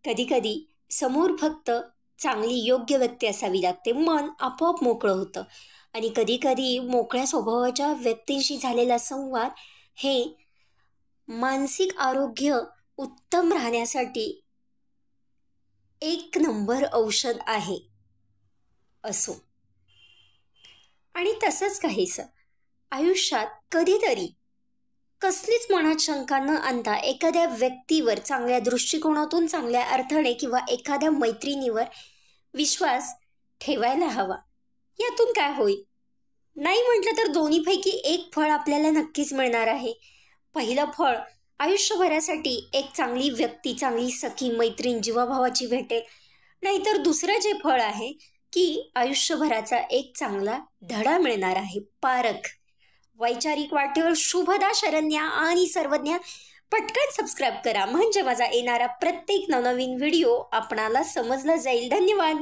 कधीकधी समोर फक्त चांगली योग्य व्यक्ती असावी लागते, मन आपोआप मोकळं होतं. आणि कधीकधी मोकळ्या स्वभावाच्या व्यक्तींशी झालेला संवाद हे मानसिक आरोग्य उत्तम राहण्यासाठी एक नंबर औषध आहे असो. आणि तसंच काहीसं आयुष्यात कधीतरी कसलीच मनात शंका न आणता एखाद्या व्यक्तीवर चांगल्या दृष्टिकोनातून, चांगल्या अर्थाने किंवा एखाद्या मैत्रिणीवर विश्वास ठेवायला हवा. यातून काय होईल? नाही म्हटलं तर दोन्हीपैकी एक फळ आपल्याला नक्कीच मिळणार आहे. पहिलं फळ आयुष्यभरासाठी एक चांगली व्यक्ती, चांगली सखी, मैत्रीण, जीवाभावाची भेटेल. नाहीतर दुसरं जे फळ आहे की आयुष्यभराचा एक चांगला धडा मिळणार आहे, पारख. वैचारिक वाटेवर शुभदा शरण्या आणि सर्वज्ञ पटकन सबस्क्राईब करा, म्हणजे माझा येणारा प्रत्येक नवनवीन व्हिडिओ आपणाला समजला जाईल. धन्यवाद.